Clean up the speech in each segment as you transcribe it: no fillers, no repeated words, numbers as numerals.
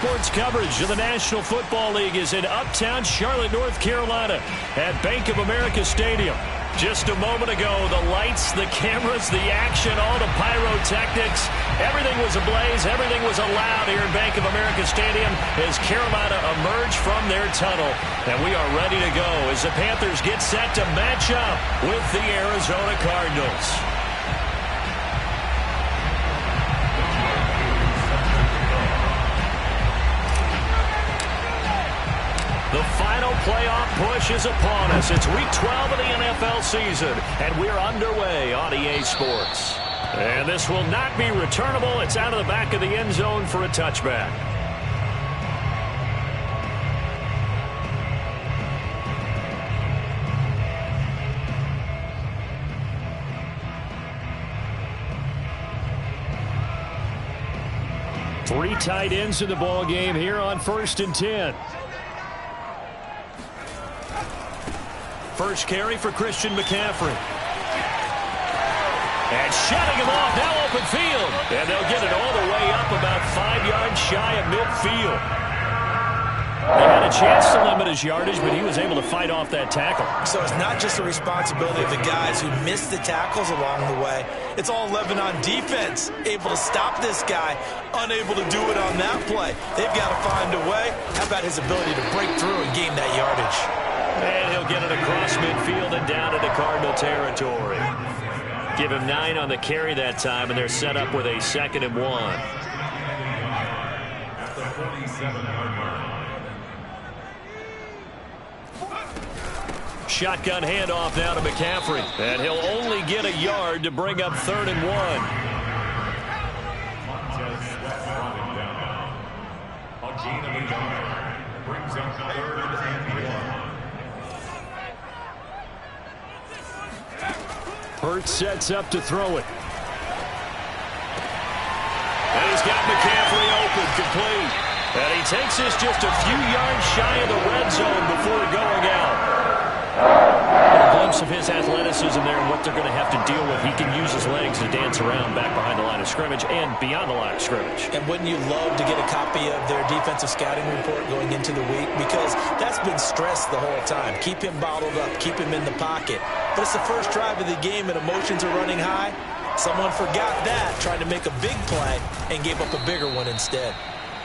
Sports coverage of the National Football League is in uptown Charlotte, North Carolina at Bank of America Stadium. Just a moment ago, the lights, the cameras, the action, all the pyrotechnics, everything was ablaze, everything was allowed here in Bank of America Stadium as Carolina emerged from their tunnel. And we are ready to go as the Panthers get set to match up with the Arizona Cardinals. The final playoff push is upon us. It's week 12 of the NFL season, and we're underway on EA Sports. And this will not be returnable. It's out of the back of the end zone for a touchback. Three tight ends in the ball game here on 1st and 10. First carry for Christian McCaffrey. And shutting him off, now open field. And they'll get it all the way up about 5 yards shy of midfield. They had a chance to limit his yardage, but he was able to fight off that tackle. So it's not just the responsibility of the guys who missed the tackles along the way. It's all 11 on defense, able to stop this guy, unable to do it on that play. They've got to find a way. How about his ability to break through and gain that yardage? And he'll get it across midfield and down into Cardinal territory. Give him 9 on the carry that time, and they're set up with a 2nd and 1. Shotgun handoff now to McCaffrey. And he'll only get a yard to bring up 3rd and 1. Hurts sets up to throw it. And he's got McCaffrey open, complete. And he takes this just a few yards shy of the red zone before going out. A glimpse of his athleticism there and what they're going to have to deal with. He can use his legs to dance around back behind the line of scrimmage and beyond the line of scrimmage. And wouldn't you love to get a copy of their defensive scouting report going into the week? Because that's been stressed the whole time. Keep him bottled up. Keep him in the pocket. But it's the first drive of the game and emotions are running high. Someone forgot that, tried to make a big play, and gave up a bigger one instead.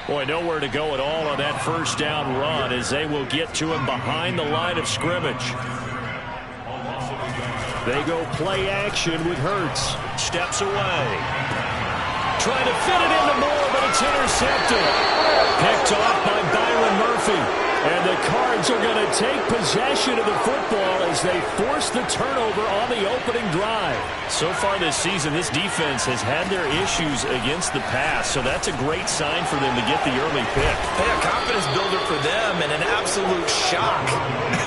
Boy, nowhere to go at all on that first down run as they will get to him behind the line of scrimmage. They go play action with Hurts. Steps away. Trying to fit it into Moore, but it's intercepted. Picked off by Byron Murphy. And the Cards are going to take possession of the football as they force the turnover on the opening drive. So far this season, this defense has had their issues against the pass, so that's a great sign for them to get the early pick. Hey, a confidence builder for them and an absolute shock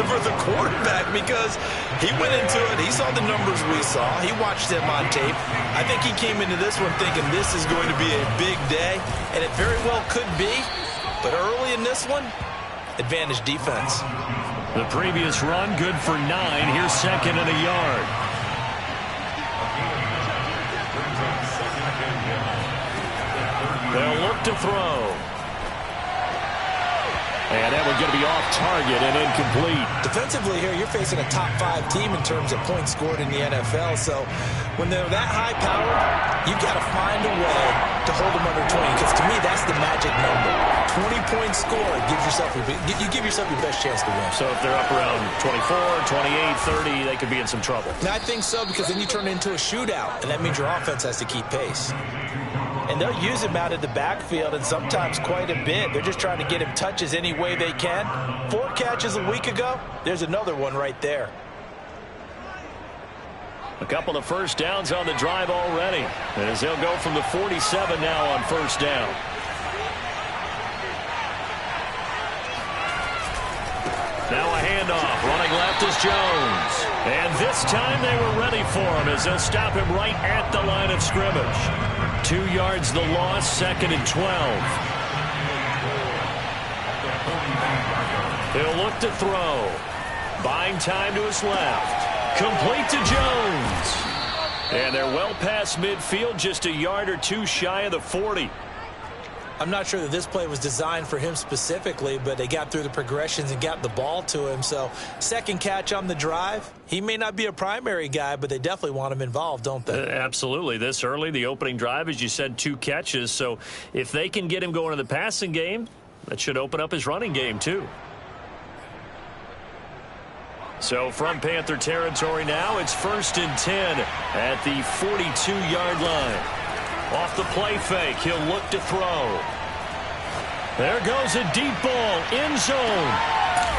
for the quarterback because he went into it. He saw the numbers we saw. He watched them on tape. I think he came into this one thinking this is going to be a big day, and it very well could be. But early in this one, advantage defense. The previous run good for 9. Here's 2nd and a yard. They'll look to throw. And that one's going to be off target and incomplete. Defensively here, you're facing a top 5 team in terms of points scored in the NFL. So when they're that high-powered, you've got to find a way to hold them under 20. Because to me, that's the magic number. 20 points scored, you give yourself your best chance to win. So if they're up around 24, 28, 30, they could be in some trouble. Now, I think so because then you turn it into a shootout, and that means your offense has to keep pace. And they'll use him out of the backfield, and sometimes quite a bit. They're just trying to get him touches any way they can. 4 catches a week ago. There's another one right there. A couple of first downs on the drive already, as they'll go from the 47 now on first down. Now a handoff. Running left is Jones. And this time they were ready for him as they'll stop him right at the line of scrimmage. 2 yards the loss, 2nd and 12. He'll look to throw. Buying time to his left. Complete to Jones. And they're well past midfield, just a yard or 2 shy of the 40. I'm not sure that this play was designed for him specifically, but they got through the progressions and got the ball to him. So second catch on the drive. He may not be a primary guy, but they definitely want him involved, don't they? Absolutely. This early, the opening drive, as you said, 2 catches. So if they can get him going in the passing game, that should open up his running game too. So from Panther territory now, it's 1st and 10 at the 42-yard line. Off the play fake, he'll look to throw. There goes a deep ball, end zone.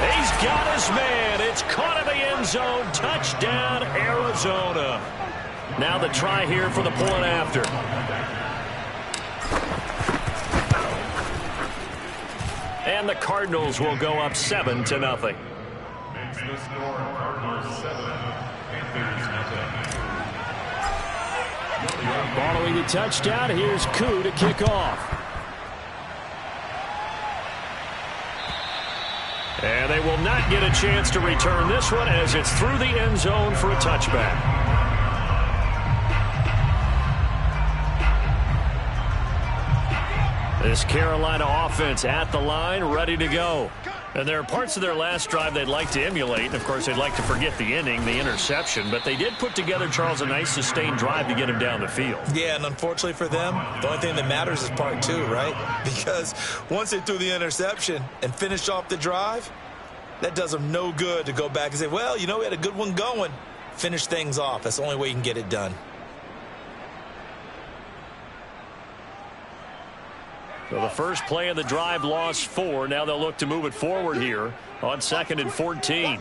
He's got his man. It's caught in the end zone. Touchdown, Arizona. Now the try here for the point after. And the Cardinals will go up 7-0. The score, Cardinals 7, Panthers nothing. Following the touchdown, here's Koo to kick off. And they will not get a chance to return this one as it's through the end zone for a touchback. This Carolina offense at the line, ready to go. And there are parts of their last drive they'd like to emulate. And, of course, they'd like to forget the inning, the interception. But they did put together, Charles, a nice sustained drive to get him down the field. Yeah, and unfortunately for them, the only thing that matters is part 2, right? Because once they threw the interception and finished off the drive, that does them no good to go back and say, well, you know, we had a good one going. Finish things off. That's the only way you can get it done. So the first play of the drive lost 4. Now they'll look to move it forward here on 2nd and 14.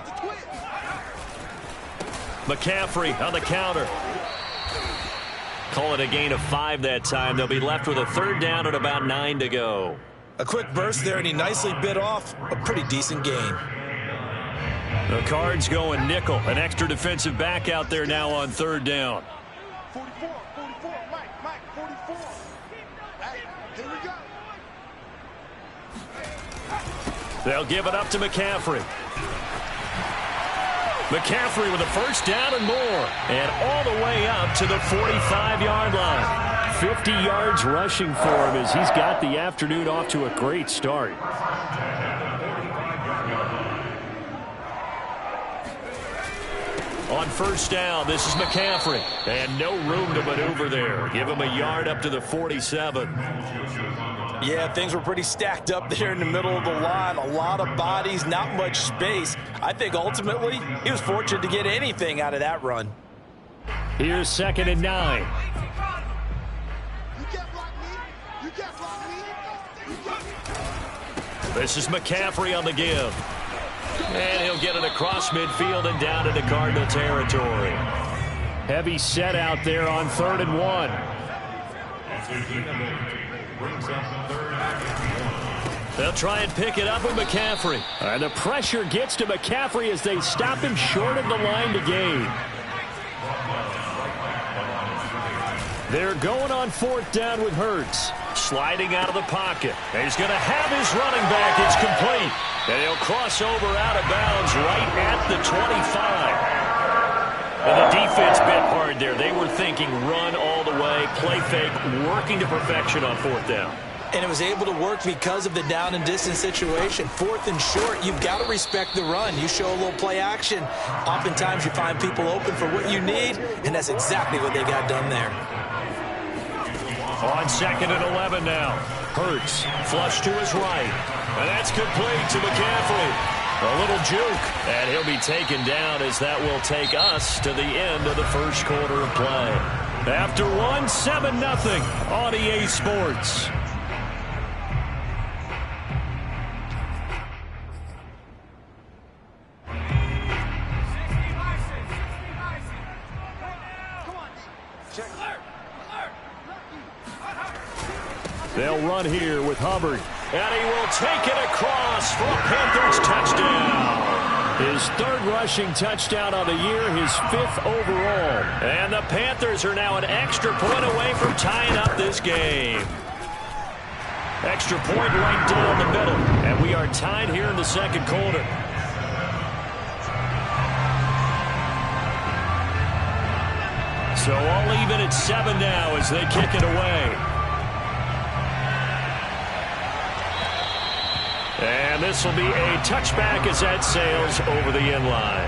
McCaffrey on the counter. Call it a gain of 5 that time. They'll be left with a 3rd down and about 9 to go. A quick burst there, and he nicely bit off a pretty decent gain. The Cards going nickel. An extra defensive back out there now on 3rd down. 44, Mike, 44. Hey, here we go. They'll give it up to McCaffrey. McCaffrey with a 1st down and more. And all the way up to the 45-yard line. 50 yards rushing for him as he's got the afternoon off to a great start. On 1st down, this is McCaffrey. And no room to maneuver there. Give him a yard up to the 47. Yeah, things were pretty stacked up there in the middle of the line. A lot of bodies, not much space. I think ultimately he was fortunate to get anything out of that run. Here's 2nd and 9. You can't block me. You can't block me. This is McCaffrey on the give. And he'll get it across midfield and down into Cardinal territory. Heavy set out there on 3rd and 1. They'll try and pick it up with McCaffrey. And the pressure gets to McCaffrey as they stop him short of the line to gain. They're going on 4th down with Hurts. Sliding out of the pocket. And he's going to have his running back. It's complete. And he'll cross over out of bounds right at the 25. And the defense bit hard there. They were thinking run all the way, play fake, working to perfection on 4th down. And it was able to work because of the down and distance situation. 4th and short, you've got to respect the run. You show a little play action. Oftentimes you find people open for what you need, and that's exactly what they got done there. On 2nd and 11 now. Hurts, flush to his right. And that's complete to McCaffrey. A little juke. And he'll be taken down as that will take us to the end of the first quarter of play. After one, 7-0 on EA Sports. They'll run here with Hubbard. And he will take it across for a Panthers touchdown. His 3rd rushing touchdown of the year, his 5th overall. And the Panthers are now an extra point away from tying up this game. Extra point right down the middle. And we are tied here in the 2nd quarter. So all even at 7 now as they kick it away. And this will be a touchback as that sails over the end line.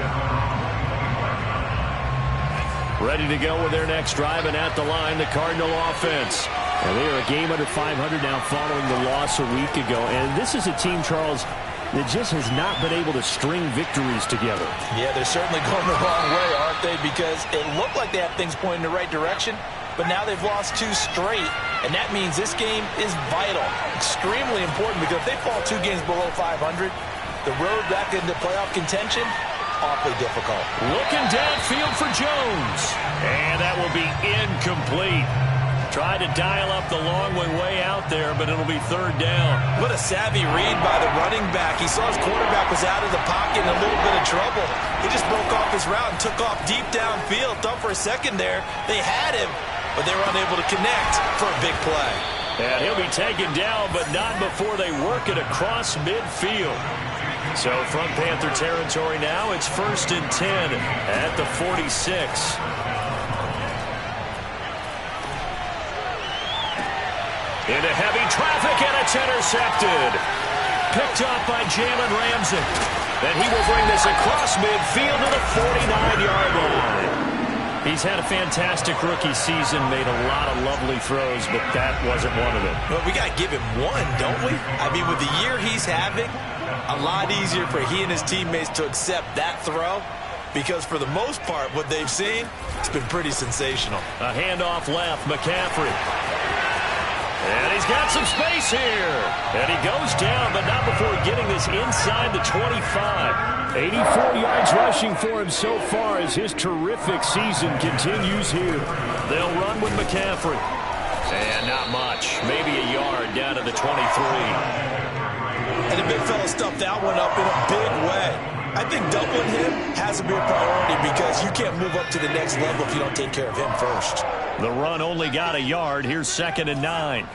Ready to go with their next drive, and at the line, the Cardinal offense. And they are a game under 500 now following the loss a week ago. And this is a team, Charles, that just has not been able to string victories together. Yeah, they're certainly going the wrong way, aren't they? Because it looked like they had things pointing in the right direction, but now they've lost 2 straight, and that means this game is vital, extremely important, because if they fall 2 games below 500, the road back into playoff contention, awfully difficult. Looking downfield for Jones, and that will be incomplete. Tried to dial up the long way out there, but it'll be 3rd down. What a savvy read by the running back. He saw his quarterback was out of the pocket in a little bit of trouble. He just broke off his route and took off deep downfield. Thought for a second there they had him, but they were unable to connect for a big play. And he'll be taken down, but not before they work it across midfield. So from Panther territory now, it's 1st and 10 at the 46. Into heavy traffic, and it's intercepted. Picked up by Jalen Ramsey. And he will bring this across midfield to the 49-yard line. He's had a fantastic rookie season, made a lot of lovely throws, but that wasn't one of them. Well, we got to give him one, don't we? I mean, with the year he's having, a lot easier for he and his teammates to accept that throw, because for the most part, what they've seen, it's been pretty sensational. A handoff left, McCaffrey. And he's got some space here. And he goes down, but not before getting this inside the 25. 84 yards rushing for him so far as his terrific season continues here. They'll run with McCaffrey. And not much. Maybe a yard down to the 23. And the big fella stuffed that one up in a big way. I think doubling him has to be a priority, because you can't move up to the next level if you don't take care of him first. The run only got a yard. Here's 2nd and 9.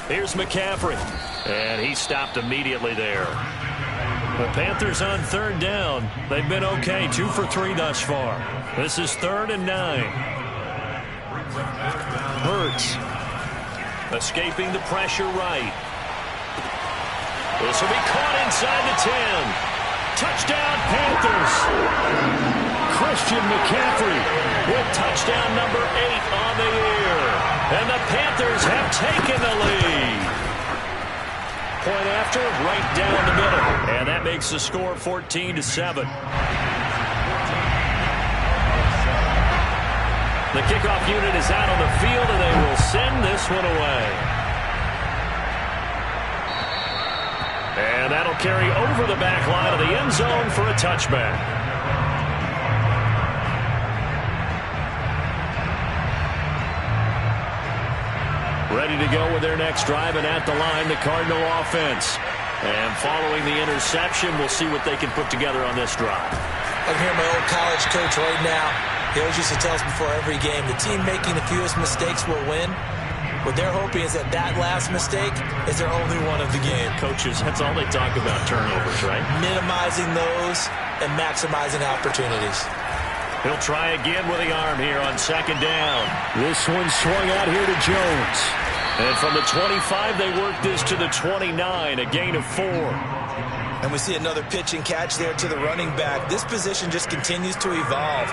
Here's McCaffrey. And he stopped immediately there. The Panthers on 3rd down. They've been okay. 2 for 3 thus far. This is 3rd and 9. Hurts. Escaping the pressure right. This will be caught inside the 10. Touchdown, Panthers. Christian McCaffrey with touchdown number 8 on the year. And the Panthers have taken the lead. Point after, right down the middle. And that makes the score 14-7. The kickoff unit is out on the field, and they will send this one away. And that'll carry over the back line of the end zone for a touchback. Ready to go with their next drive, and at the line, the Cardinal offense. And following the interception, we'll see what they can put together on this drive. I can hear my old college coach right now. He always used to tell us before every game, the team making the fewest mistakes will win. What they're hoping is that that last mistake is their only one of the game. Coaches, that's all they talk about, turnovers, right? Minimizing those and maximizing opportunities. He'll try again with the arm here on 2nd down. This one swung out here to Jones. And from the 25, they work this to the 29, a gain of 4. And we see another pitch and catch there to the running back. This position just continues to evolve.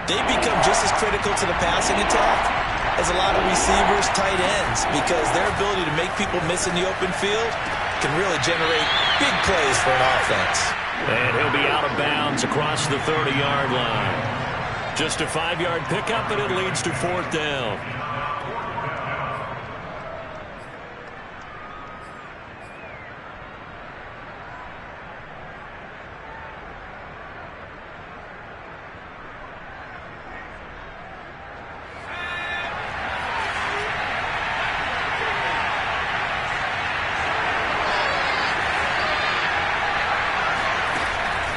They become just as critical to the passing attack as a lot of receivers, tight ends, because their ability to make people miss in the open field can really generate big plays for an offense. And he'll be out of bounds across the 30-yard line. Just a 5-yard pickup, and it leads to 4th down.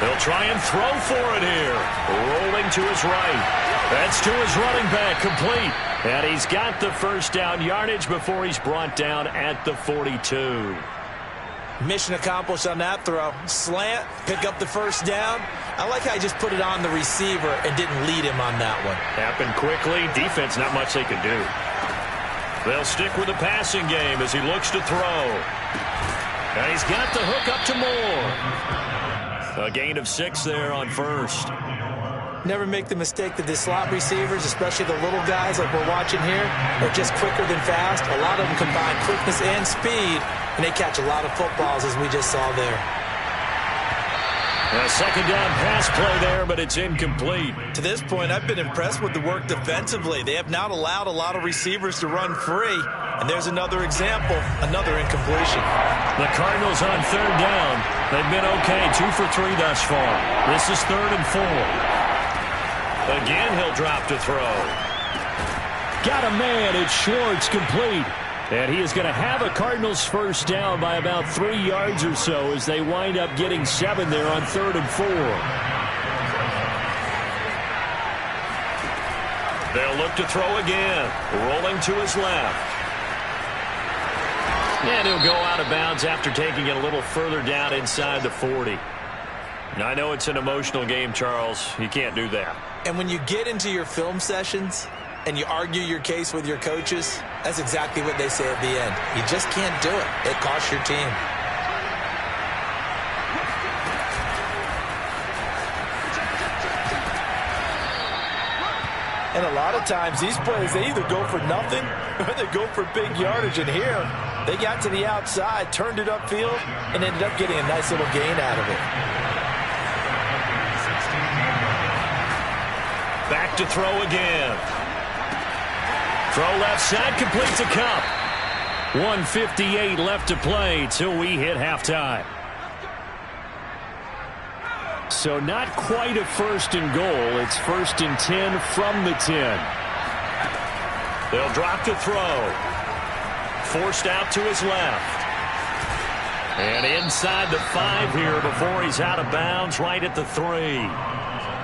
They'll try and throw for it here. Rolling to his right. That's to his running back, complete. And he's got the 1st down yardage before he's brought down at the 42. Mission accomplished on that throw. Slant, pick up the 1st down. I like how he just put it on the receiver and didn't lead him on that one. Happened quickly. Defense, not much they could do. They'll stick with the passing game as he looks to throw. And he's got the hook up to Moore. A gain of 6 there on first. Never make the mistake that the slot receivers, especially the little guys like we're watching here, are just quicker than fast. A lot of them combine quickness and speed, and they catch a lot of footballs, as we just saw there. A second down pass play there, but it's incomplete. To this point, I've been impressed with the work defensively. They have not allowed a lot of receivers to run free. And there's another example, another incompletion. The Cardinals on third down. They've been okay, 2 for 3 thus far. This is 3rd and 4. Again, he'll drop to throw. Got a man. It's Schwartz, complete. And he is going to have a Cardinals first down by about 3 yards or so as they wind up getting 7 there on 3rd and 4. They'll look to throw again. Rolling to his left. And he'll go out of bounds after taking it a little further down inside the 40. I know it's an emotional game, Charles. You can't do that. And when you get into your film sessions and you argue your case with your coaches, that's exactly what they say at the end. You just can't do it. It costs your team. And a lot of times these plays, they either go for nothing or they go for big yardage. And here, they got to the outside, turned it upfield, and ended up getting a nice little gain out of it. Back to throw again. Throw left side, complete to Cup. 1:58 left to play till we hit halftime. So not quite a 1st and goal. It's 1st and 10 from the 10. They'll drop to throw. Forced out to his left. And inside the 5 here before he's out of bounds, right at the 3.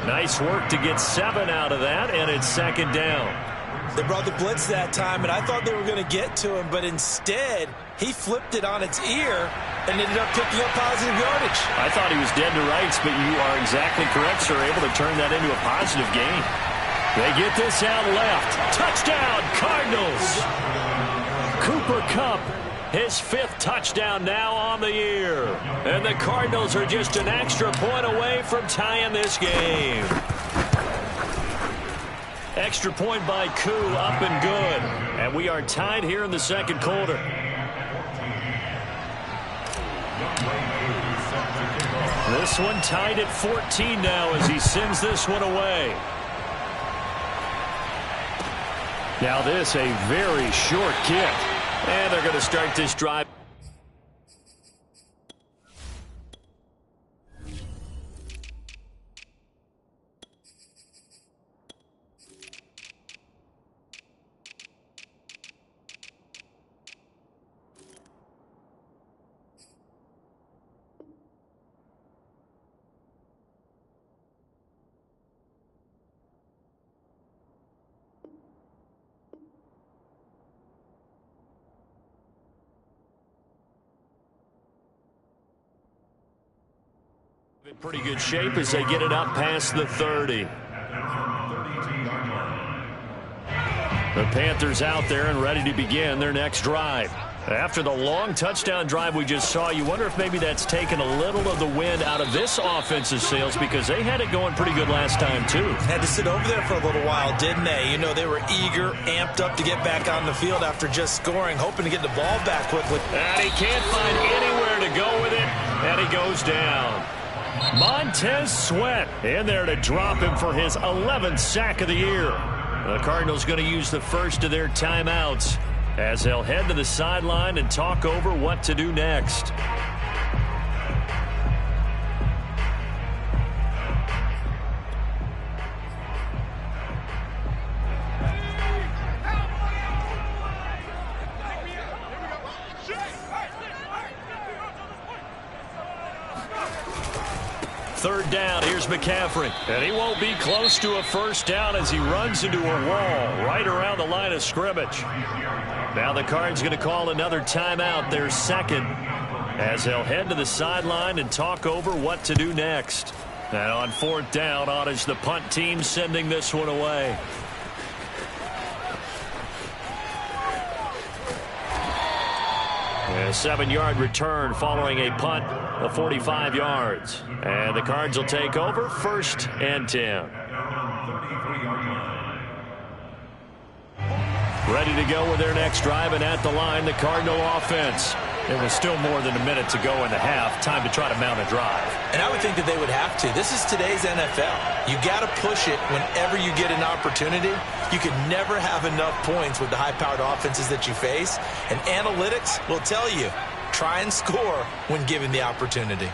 Nice work to get 7 out of that, and it's 2nd down. They brought the blitz that time, and I thought they were going to get to him, but instead, he flipped it on its ear and ended up picking up positive yardage. I thought he was dead to rights, but you are exactly correct, sir. Able to turn that into a positive gain. They get this out left. Touchdown, Cardinals! Cooper Kupp, his 5th touchdown now on the year. And the Cardinals are just an extra point away from tying this game. Extra point by Koo, up and good. And we are tied here in the 2nd quarter. This one tied at 14 now as he sends this one away. Now this, a very short kick. And they're going to start this drive. In pretty good shape as they get it up past the 30. The Panthers out there and ready to begin their next drive. After the long touchdown drive we just saw, you wonder if maybe that's taken a little of the wind out of this offensive sails because they had it going pretty good last time too. Had to sit over there for a little while, didn't they? You know, they were eager, amped up to get back on the field after just scoring, hoping to get the ball back quickly. And he can't find anywhere to go with it, and he goes down. Montez Sweat in there to drop him for his 11th sack of the year. The Cardinals going to use the first of their timeouts as they'll head to the sideline and talk over what to do next. Third down, here's McCaffrey. And he won't be close to a first down as he runs into a wall right around the line of scrimmage. Now the Cards going to call another timeout, their 2nd, as they'll head to the sideline and talk over what to do next. And on 4th down, on is the punt team sending this one away. A 7-yard return following a punt of 45 yards. And the Cards will take over 1st and 10. Ready to go with their next drive, and at the line, the Cardinal offense. There was still more than a minute to go in the half. Time to try to mount a drive. And I would think that they would have to. This is today's NFL. You got to push it whenever you get an opportunity. You can never have enough points with the high-powered offenses that you face. And analytics will tell you, try and score when given the opportunity.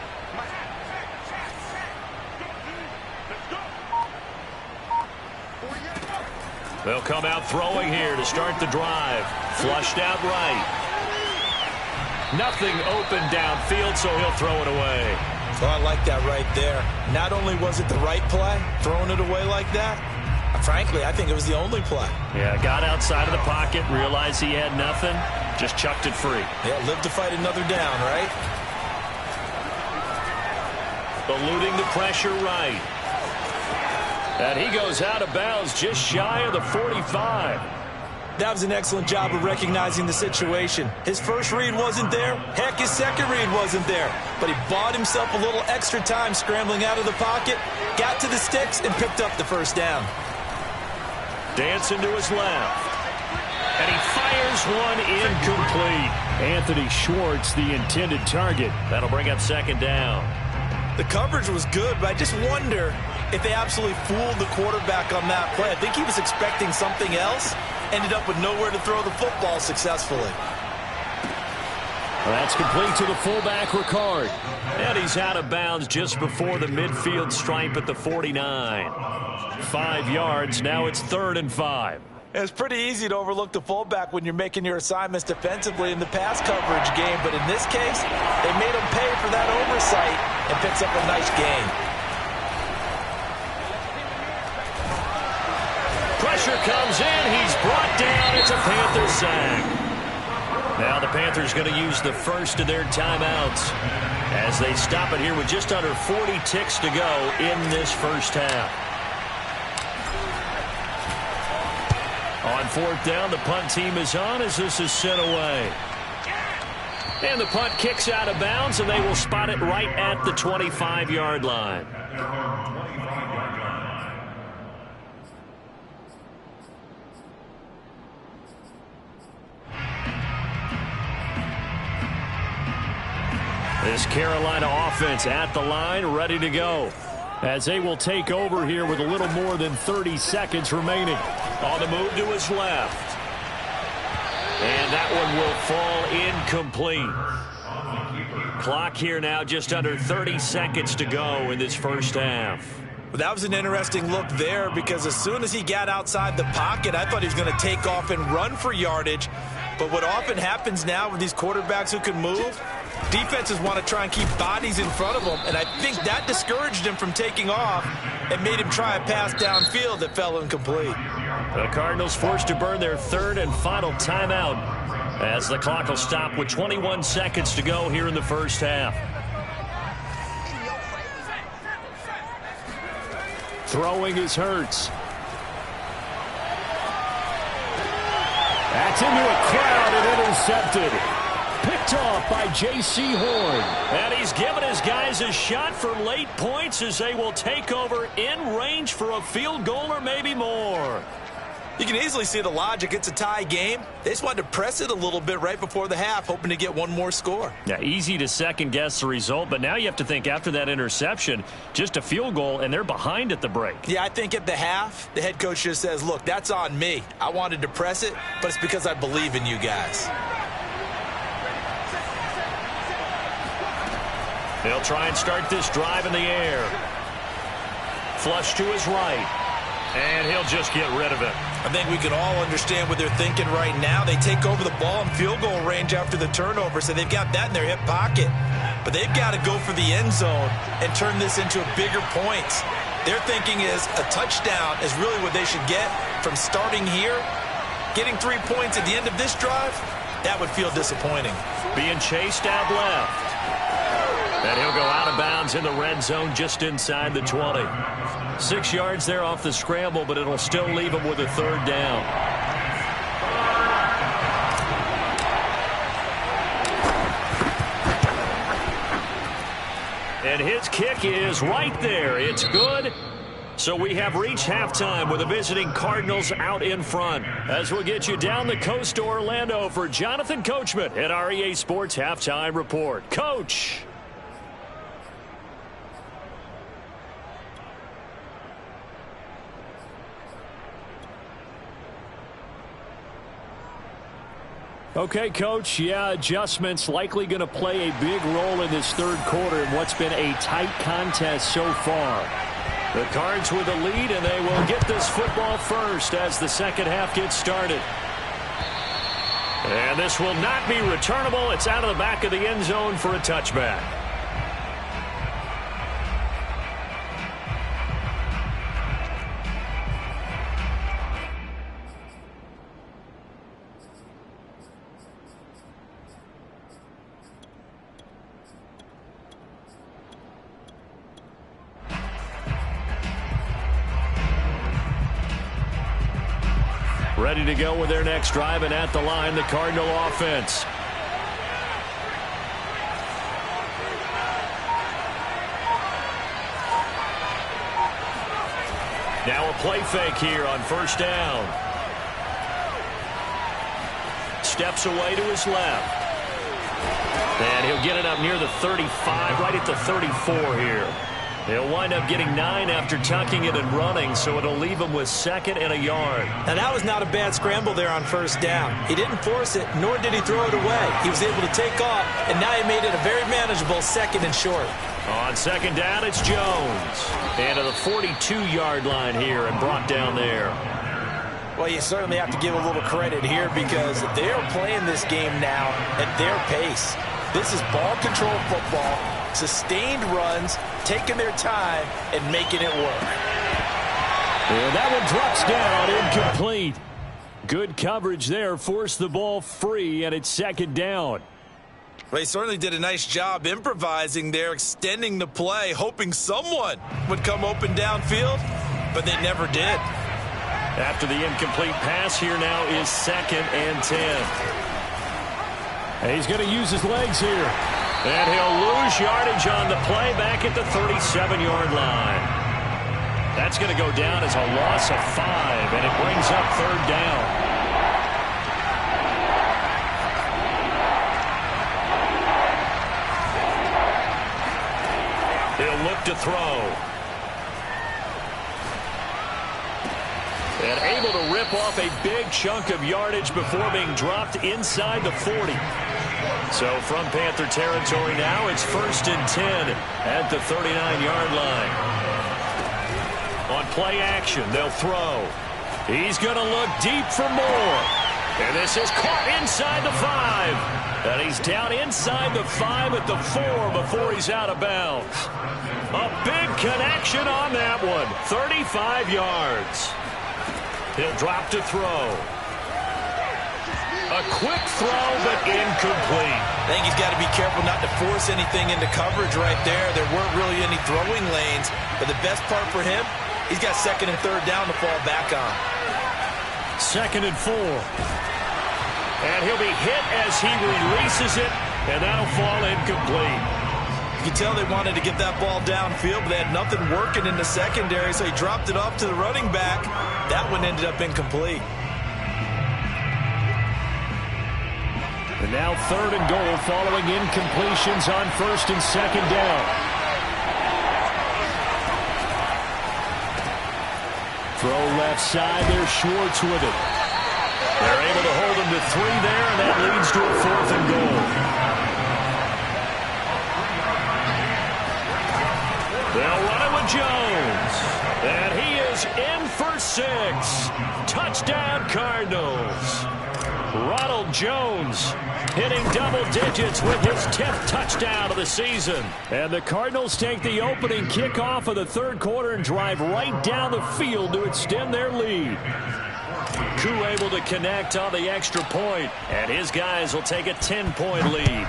They'll come out throwing here to start the drive. Flushed out right. Nothing open downfield, so he'll throw it away. Oh, I like that right there. Not only was it the right play, throwing it away like that, frankly, I think it was the only play. Yeah, got outside of the pocket, realized he had nothing, just chucked it free. Yeah, live to fight another down, right? Eluding the pressure right. And he goes out of bounds just shy of the 45. That was an excellent job of recognizing the situation. His first read wasn't there. Heck, his second read wasn't there. But he bought himself a little extra time scrambling out of the pocket, got to the sticks, and picked up the first down. Dancing to his left. And he fires one incomplete. Anthony Schwartz, the intended target. That'll bring up 2nd down. The coverage was good, but I just wonder if they absolutely fooled the quarterback on that play. I think he was expecting something else. Ended up with nowhere to throw the football successfully. That's complete to the fullback, Ricard. And he's out of bounds just before the midfield stripe at the 49. 5 yards. Now it's 3rd and 5. It's pretty easy to overlook the fullback when you're making your assignments defensively in the pass coverage game. But in this case, they made him pay for that oversight and picks up a nice gain. Pressure comes in. He's brought down. It's a Panthers sack. Now the Panthers going to use the first of their timeouts as they stop it here with just under 40 ticks to go in this first half. On 4th down, the punt team is on as this is sent away. And the punt kicks out of bounds, and they will spot it right at the 25-yard line. This Carolina offense at the line, ready to go, as they will take over here with a little more than 30 seconds remaining. On the move to his left. And that one will fall incomplete. Clock here now, just under 30 seconds to go in this first half. Well, that was an interesting look there because as soon as he got outside the pocket, I thought he was going to take off and run for yardage. But what often happens now with these quarterbacks who can move, defenses want to try and keep bodies in front of them, and I think that discouraged him from taking off and made him try a pass downfield that fell incomplete. The Cardinals forced to burn their 3rd and final timeout as the clock will stop with 21 seconds to go here in the first half. Throwing is Hurts. That's into a crowd and intercepted. Picked off by J.C. Horn. And he's given his guys a shot for late points as they will take over in range for a field goal or maybe more. You can easily see the logic. It's a tie game. They just wanted to press it a little bit right before the half, hoping to get one more score. Yeah, easy to second-guess the result, but now you have to think after that interception, just a field goal, and they're behind at the break. Yeah, I think at the half, the head coach just says, look, that's on me. I wanted to press it, but it's because I believe in you guys. They'll try and start this drive in the air. Flush to his right. And he'll just get rid of it. I think we can all understand what they're thinking right now. They take over the ball in field goal range after the turnover, so they've got that in their hip pocket. But they've got to go for the end zone and turn this into a bigger points. Their thinking is a touchdown is really what they should get from starting here. Getting 3 points at the end of this drive, that would feel disappointing. Being chased out left. And he'll go out of bounds in the red zone just inside the 20. 6 yards there off the scramble, but it'll still leave him with a 3rd down. And his kick is right there. It's good. So we have reached halftime with the visiting Cardinals out in front. As we'll get you down the coast to Orlando for Jonathan Coachman at our EA Sports Halftime Report. Coach. Okay, Coach, yeah, adjustments likely going to play a big role in this third quarter in what's been a tight contest so far. The Cards with the lead, and they will get this football first as the second half gets started. And this will not be returnable. It's out of the back of the end zone for a touchback. Ready to go with their next drive, and at the line, the Cardinal offense. Now a play fake here on first down. Steps away to his left. And he'll get it up near the 35, right at the 34 here. He'll wind up getting 9 after tucking it and running, so it'll leave him with second and a yard. Now, that was not a bad scramble there on first down. He didn't force it, nor did he throw it away. He was able to take off, and now he made it a very manageable second and short. On second down, it's Jones. And to the 42-yard line here and brought down there. Well, you certainly have to give a little credit here because they're playing this game now at their pace. This is ball control football, sustained runs, taking their time and making it work. And that one drops down, incomplete. Good coverage there, forced the ball free, and it's second down. Well, he certainly did a nice job improvising there, extending the play, hoping someone would come open downfield, but they never did. After the incomplete pass, here now is second and 10. And he's going to use his legs here. And he'll lose yardage on the play back at the 37-yard line. That's going to go down as a loss of 5, and it brings up third down. He'll look to throw. And able to rip off a big chunk of yardage before being dropped inside the 40. So from Panther territory now, it's first and 10 at the 39-yard line. On play action, they'll throw. He's going to look deep for more. And this is caught inside the 5. And he's down inside the 5 at the 4 before he's out of bounds. A big connection on that one. 35 yards. He'll drop to throw. A quick throw, but incomplete. I think he's got to be careful not to force anything into coverage right there. There weren't really any throwing lanes. But the best part for him, he's got second and third down to fall back on. Second and 4. And he'll be hit as he releases it, and that'll fall incomplete. You can tell they wanted to get that ball downfield, but they had nothing working in the secondary, so he dropped it off to the running back. That one ended up incomplete. And now third and goal following incompletions on first and second down. Throw left side, there's Schwartz with it. They're able to hold him to 3 there, and that leads to a fourth and goal. They'll run it with Jones. And he is in for 6. Touchdown, Cardinals. Ronald Jones hitting double digits with his 10th touchdown of the season. And the Cardinals take the opening kickoff of the third quarter and drive right down the field to extend their lead. Koo able to connect on the extra point, and his guys will take a 10-point lead.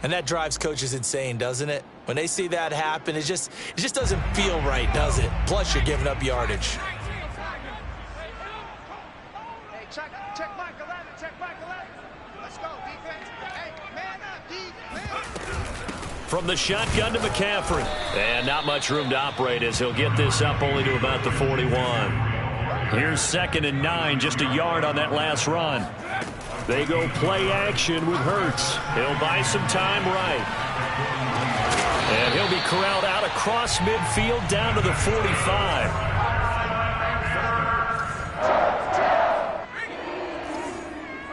And that drives coaches insane, doesn't it? When they see that happen, it just doesn't feel right, does it? Plus, you're giving up yardage. Hey, check Mike 11. From the shotgun to McCaffrey. And not much room to operate as he'll get this up only to about the 41. Here's 2nd and 9, just a yard on that last run. They go play action with Hurts. He'll buy some time right. And he'll be corralled out across midfield down to the 45.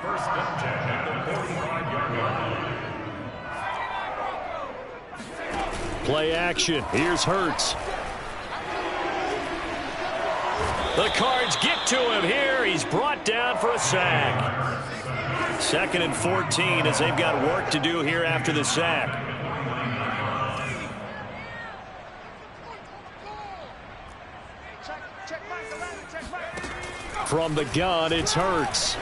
First and 10 at the 45-yard line. Play action. Here's Hurts. The Cards get to him here. He's brought down for a sack. 2nd and 14 as they've got work to do here after the sack. From the gun, it's Hurts.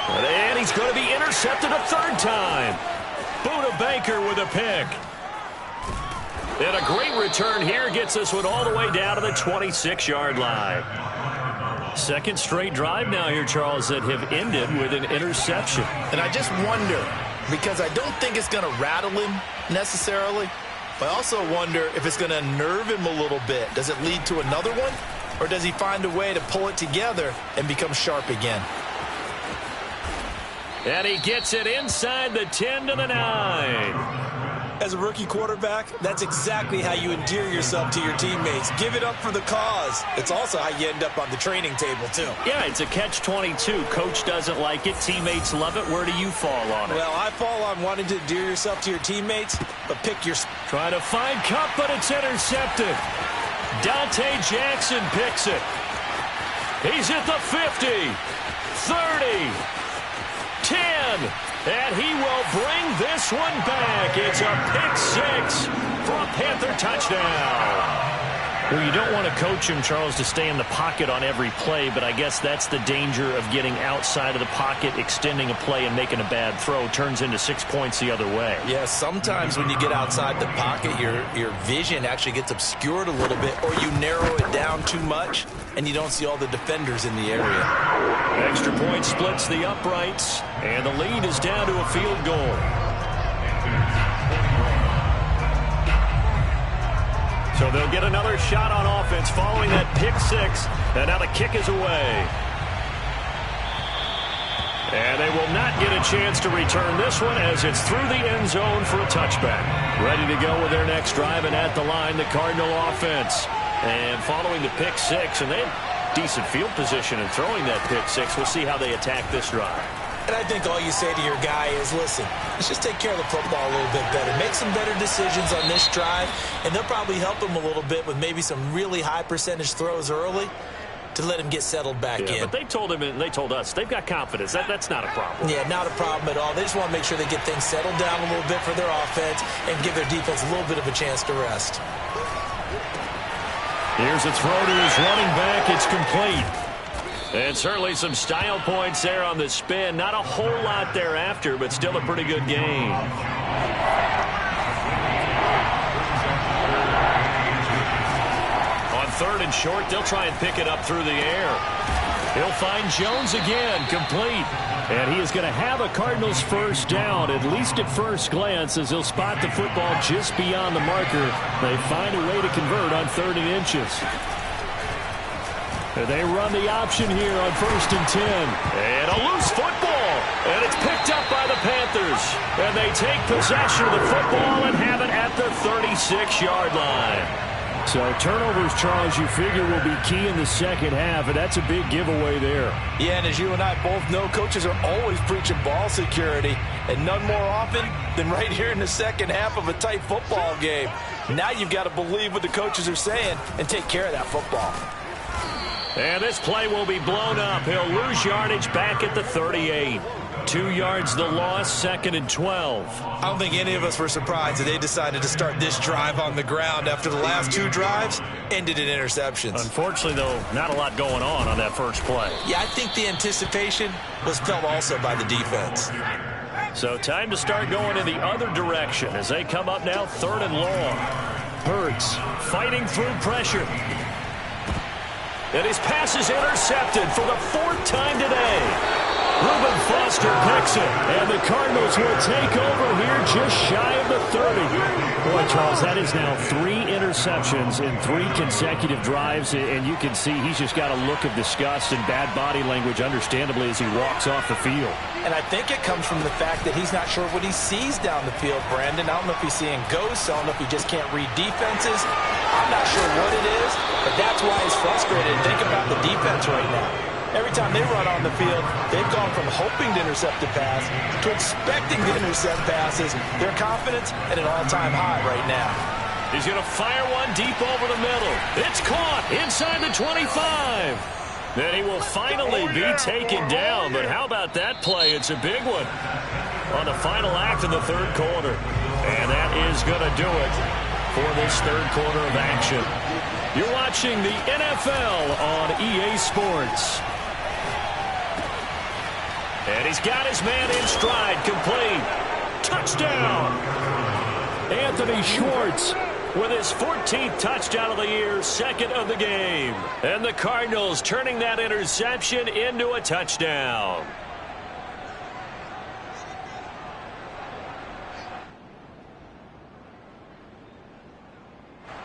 And he's going to be intercepted a 3rd time. Buda Baker with a pick. And a great return here gets this one all the way down to the 26-yard line. 2nd straight drive now here, Charles, that have ended with an interception. And I just wonder, because I don't think it's going to rattle him necessarily, but I also wonder if it's going to unnerve him a little bit. Does it lead to another one? Or does he find a way to pull it together and become sharp again? And he gets it inside the 10 to the 9. As a rookie quarterback, that's exactly how you endear yourself to your teammates. Give it up for the cause. It's also how you end up on the training table, too. Yeah, it's a catch-22. Coach doesn't like it. Teammates love it. Where do you fall on it? Well, I fall on wanting to endear yourself to your teammates, but pick your... Trying to find Cup, but it's intercepted. Dante Jackson picks it. He's at the 50, 30, 10. And he will bring this one back. It's a pick-6 for a Panther touchdown. Well, you don't want to coach him, Charles, to stay in the pocket on every play, but I guess that's the danger of getting outside of the pocket, extending a play, and making a bad throw. Turns into 6 points the other way. Yeah, sometimes when you get outside the pocket, your vision actually gets obscured a little bit, or you narrow it down too much, and you don't see all the defenders in the area. Extra point splits the uprights, and the lead is down to a field goal. So they'll get another shot on offense following that pick-6, and now the kick is away. And they will not get a chance to return this one as it's through the end zone for a touchback. Ready to go with their next drive, and at the line, the Cardinal offense. And following the pick-6, and they have decent field position in throwing that pick-6. We'll see how they attack this drive. And I think all you say to your guy is, listen, let's just take care of the football a little bit better. Make some better decisions on this drive, and they'll probably help him a little bit with maybe some really high percentage throws early to let him get settled back in. But they told him and they told us they've got confidence. That's not a problem. Yeah, not a problem at all. They just want to make sure they get things settled down a little bit for their offense and give their defense a little bit of a chance to rest. Here's a throw to his running back. It's complete. And certainly some style points there on the spin. Not a whole lot thereafter, but still a pretty good game. On 3rd and short, they'll try and pick it up through the air. He'll find Jones again, complete. And he is going to have a Cardinals first down, at least at first glance, as he'll spot the football just beyond the marker. They find a way to convert on 3rd and inches. They run the option here on 1st and 10. And a loose football. And it's picked up by the Panthers. And they take possession of the football and have it at the 36-yard line. So turnovers, Charles, you figure will be key in the second half, and that's a big giveaway there. Yeah, and as you and I both know, coaches are always preaching ball security, and none more often than right here in the second half of a tight football game. Now you've got to believe what the coaches are saying and take care of that football. And this play will be blown up. He'll lose yardage back at the 38. 2 yards the loss, 2nd and 12. I don't think any of us were surprised that they decided to start this drive on the ground after the last 2 drives ended in interceptions. Unfortunately, though, not a lot going on that first play. Yeah, I think the anticipation was felt also by the defense. So time to start going in the other direction as they come up now 3rd and long. Hurts fighting through pressure. And his pass is intercepted for the 4th time today. Reuben Foster picks it, and the Cardinals will take over here just shy of the 30. Boy, Charles, that is now 3 interceptions in 3 consecutive drives, and you can see he's just got a look of disgust and bad body language, understandably, as he walks off the field. And I think it comes from the fact that he's not sure what he sees down the field, Brandon. I don't know if he's seeing ghosts. I don't know if he just can't read defenses. I'm not sure what it is, but that's why he's frustrated. Think about the defense right now. Every time they run on the field, they've gone from hoping to intercept a pass to expecting to intercept passes. Their confidence at an all-time high right now. He's going to fire one deep over the middle. It's caught inside the 25. Then he will finally be taken down. But how about that play? It's a big one on the final act of the third quarter. And that is going to do it for this third quarter of action. You're watching the NFL on EA Sports. And he's got his man in stride, complete. Touchdown! Anthony Schwartz with his 14th touchdown of the year, 2nd of the game. And the Cardinals turning that interception into a touchdown.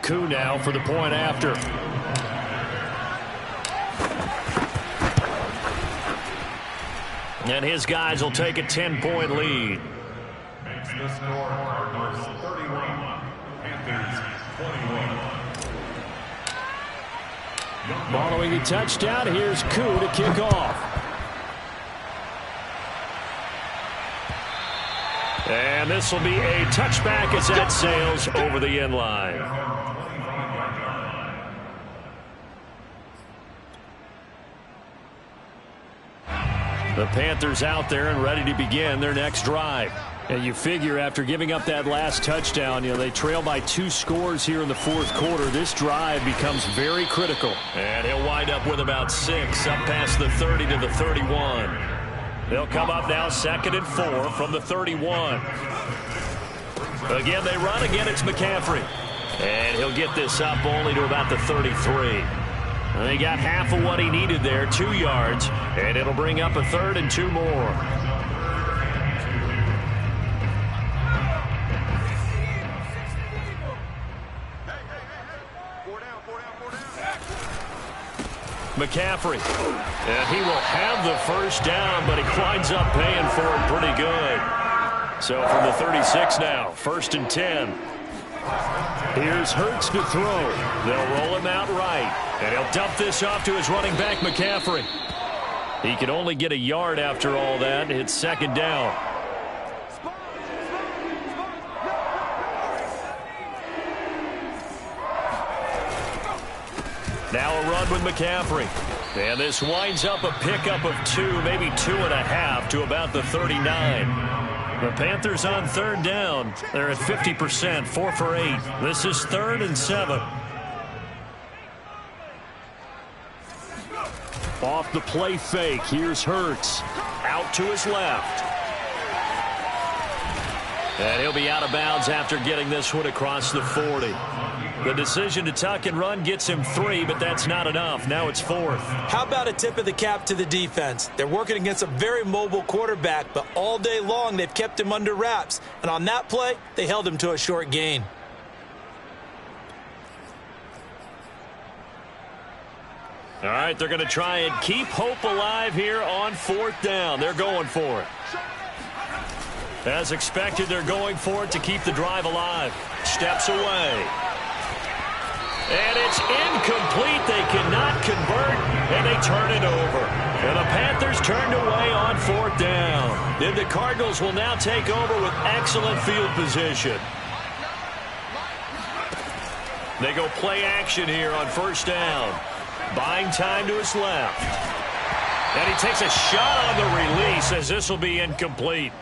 Koo now for the point after. And his guys will take a 10-point lead. Makes the score Cardinals 31, Panthers 21. Following the touchdown, here's Koo to kick off. And this will be a touchback as that sails over the end line. The Panthers out there and ready to begin their next drive. And you figure after giving up that last touchdown, they trail by 2 scores here in the fourth quarter. This drive becomes very critical. And he'll wind up with about 6 up past the 30 to the 31. They'll come up now 2nd and 4 from the 31. Again, they run. Again, it's McCaffrey. And he'll get this up only to about the 33. They got half of what he needed there, 2 yards, and it'll bring up a 3rd and 2 more. McCaffrey, and he will have the first down, but he winds up paying for it pretty good. So from the 36 now, 1st and 10. Here's Hurts to throw. They'll roll him out right. And he'll dump this off to his running back, McCaffrey. He can only get a yard after all that. It's 2nd down. Now a run with McCaffrey. And this winds up a pickup of 2, maybe 2.5 to about the 39. The Panthers on 3rd down. They're at 50%, 4 for 8. This is 3rd and 7. Off the play fake, here's Hurts. Out to his left. And he'll be out of bounds after getting this one across the 40. The decision to tuck and run gets him 3, but that's not enough. Now it's 4th. How about a tip of the cap to the defense? They're working against a very mobile quarterback, but all day long they've kept him under wraps. And on that play, they held him to a short gain. All right, they're going to try and keep hope alive here on 4th down. They're going for it. As expected, they're going for it to keep the drive alive. Steps away. And it's incomplete. They cannot convert, and they turn it over. And the Panthers turned away on 4th down. Then the Cardinals will now take over with excellent field position. They go play action here on 1st down. Buying time to his left. And he takes a shot on the release as this will be incomplete.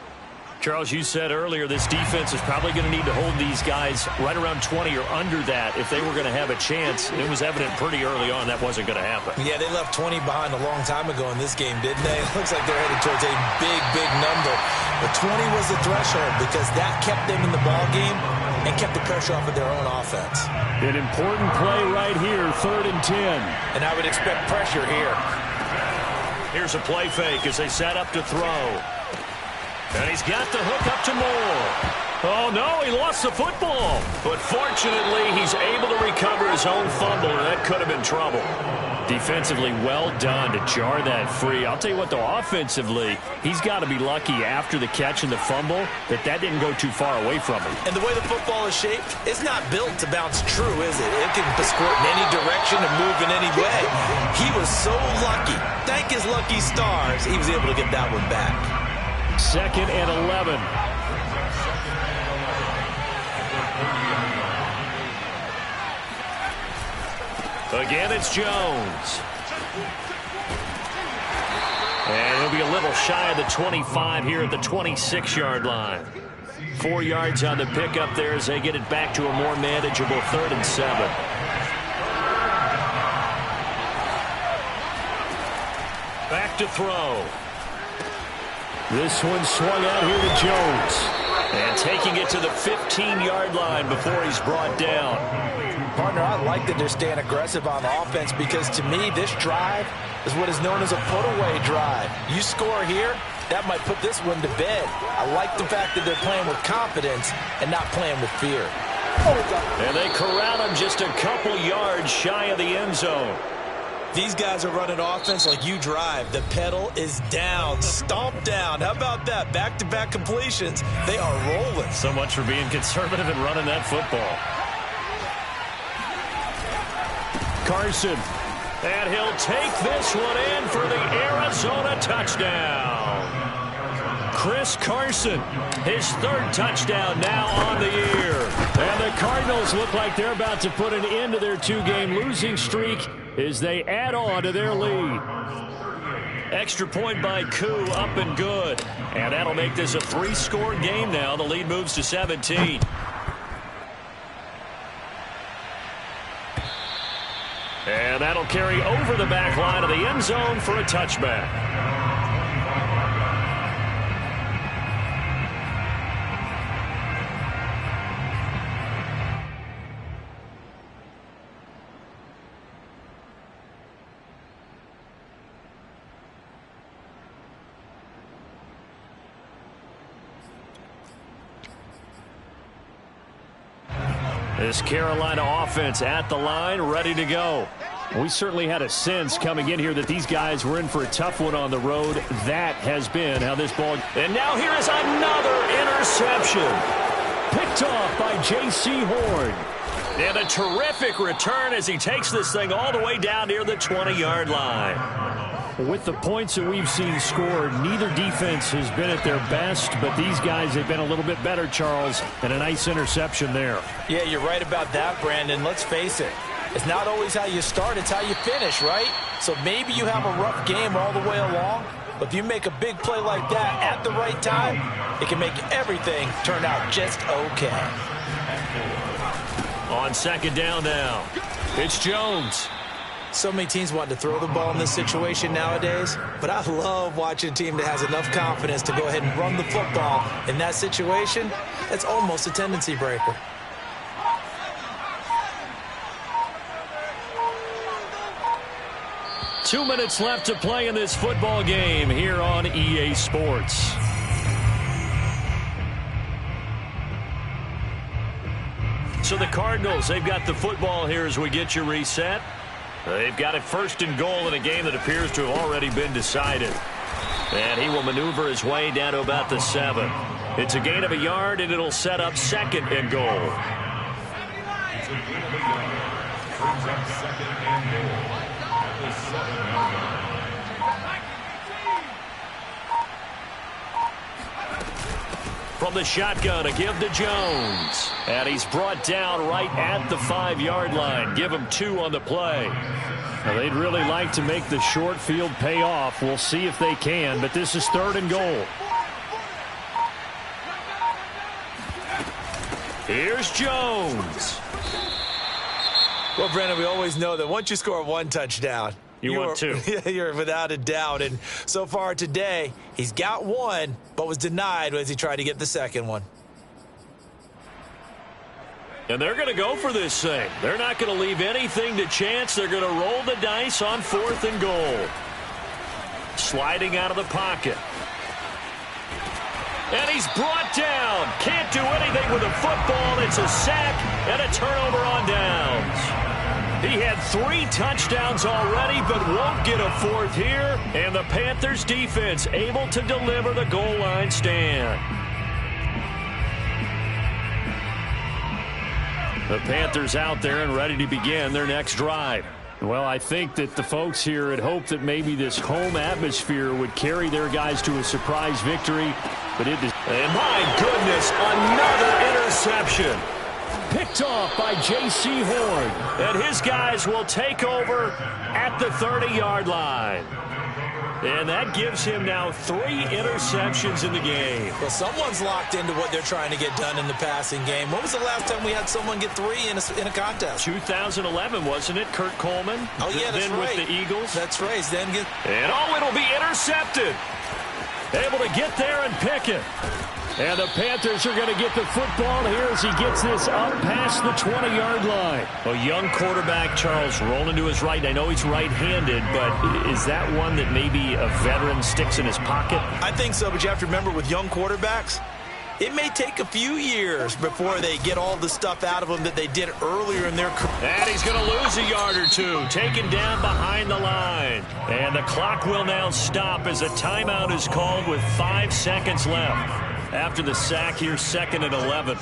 Charles, you said earlier this defense is probably going to need to hold these guys right around 20 or under that if they were going to have a chance. It was evident pretty early on that wasn't going to happen. Yeah, they left 20 behind a long time ago in this game, didn't they? It looks like they're headed towards a big, big number. But 20 was the threshold because that kept them in the ball game and kept the pressure off of their own offense. An important play right here, 3rd and 10. And I would expect pressure here. Here's a play fake as they set up to throw. And he's got the hook up to Moore. Oh, no, he lost the football. But fortunately, he's able to recover his own fumble, or that could have been trouble. Defensively, well done to jar that free. I'll tell you what, though, offensively, he's got to be lucky after the catch and the fumble that didn't go too far away from him. And the way the football is shaped, it's not built to bounce true, is it? It can squirt in any direction and move in any way. He was so lucky. Thank his lucky stars, he was able to get that one back. 2nd and 11. Again, it's Jones. And he'll be a little shy of the 25 here at the 26-yard line. 4 yards on the pickup there as they get it back to a more manageable 3rd and 7. Back to throw. This one swung out here to Jones. And taking it to the 15-yard line before he's brought down. Partner, I like that they're staying aggressive on offense because, to me, this drive is what is known as a put-away drive. You score here, that might put this one to bed. I like the fact that they're playing with confidence and not playing with fear. And they corral him just a couple yards shy of the end zone. These guys are running offense like you drive. The pedal is down, stomped down. How about that? Back-to-back completions. They are rolling. So much for being conservative and running that football. Carson. And he'll take this one in for the Arizona touchdown. Chris Carson, his 3rd touchdown now on the year. And the Cardinals look like they're about to put an end to their 2-game losing streak as they add on to their lead. Extra point by Koo, up and good. And that'll make this a 3-score game now. The lead moves to 17. And that'll carry over the back line of the end zone for a touchback. This Carolina offense at the line, ready to go. We certainly had a sense coming in here that these guys were in for a tough one on the road. That has been how this ball... And now here is another interception. Picked off by J.C. Horn. And a terrific return as he takes this thing all the way down near the 20-yard line. With the points that we've seen scored, neither defense has been at their best, but these guys have been a little bit better, Charles, and a nice interception there. Yeah, you're right about that, Brandon. Let's face it. It's not always how you start, it's how you finish, right? So maybe you have a rough game all the way along, but if you make a big play like that at the right time, it can make everything turn out just okay. On 2nd down now, it's Jones. So many teams want to throw the ball in this situation nowadays, but I love watching a team that has enough confidence to go ahead and run the football. In that situation, it's almost a tendency breaker. Two minutes left to play in this football game here on EA Sports. So the Cardinals, they've got the football here as we get you reset. They've got it 1st and goal in a game that appears to have already been decided. And he will maneuver his way down to about the 7. It's a gain of a yard, and it'll set up 2nd and goal. It's a gain of a yard. Brings up 2nd and goal. The 7-yard line. From the shotgun, a give to Jones. And he's brought down right at the 5-yard line. Give him 2 on the play. Now, they'd really like to make the short field pay off. We'll see if they can, but this is 3rd and goal. Here's Jones. Well, Brandon, we always know that once you score 1 touchdown, you want 2. You're without a doubt. And so far today, he's got 1, but was denied as he tried to get the 2nd one. And they're going to go for this thing. They're not going to leave anything to chance. They're going to roll the dice on 4th and goal. Sliding out of the pocket. And he's brought down. Can't do anything with a football. It's a sack and a turnover on downs. He had 3 touchdowns already, but won't get a 4th here. And the Panthers defense able to deliver the goal line stand. The Panthers out there and ready to begin their next drive. Well, I think that the folks here had hoped that maybe this home atmosphere would carry their guys to a surprise victory, but it is. And my goodness, another interception. Picked off by J.C. Horn. And his guys will take over at the 30-yard line. And that gives him now 3 interceptions in the game. Well, someone's locked into what they're trying to get done in the passing game. When was the last time we had someone get 3 in a contest? 2011, wasn't it? Kurt Coleman? Oh, yeah, that's then right. With the Eagles. That's right. And it'll be intercepted. Able to get there and pick it. And the Panthers are going to get the football here as he gets this up past the 20-yard line. A young quarterback, Charles, rolling to his right. I know he's right-handed, but is that one that maybe a veteran sticks in his pocket? I think so, but you have to remember with young quarterbacks, it may take a few years before they get all the stuff out of them that they did earlier in their career. And he's going to lose a yard or 2, taken down behind the line. And the clock will now stop as a timeout is called with 5 seconds left. After the sack here, 2nd and 11.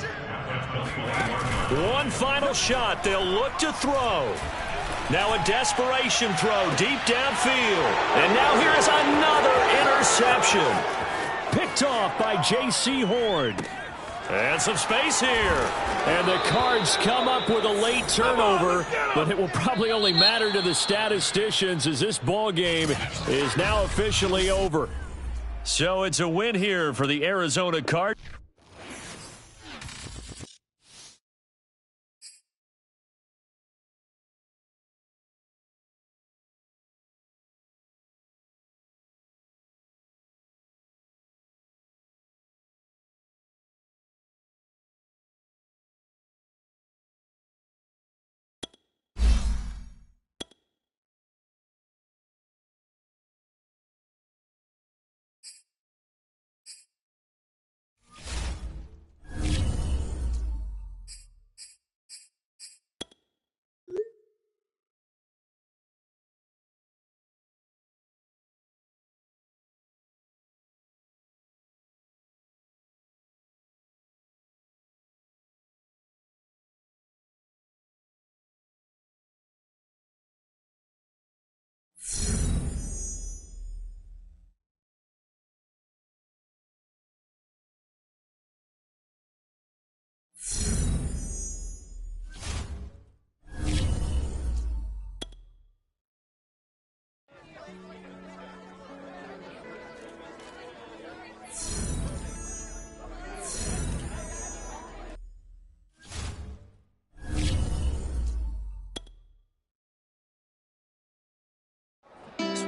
One final shot. They'll look to throw. Now a desperation throw deep downfield. And now here is another interception. Picked off by J.C. Horn. And some space here. And the Cards come up with a late turnover, but it will probably only matter to the statisticians as this ball game is now officially over. So it's a win here for the Arizona Cardinals.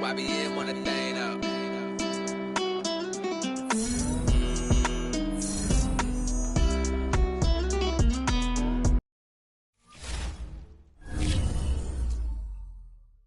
YBN one of the things.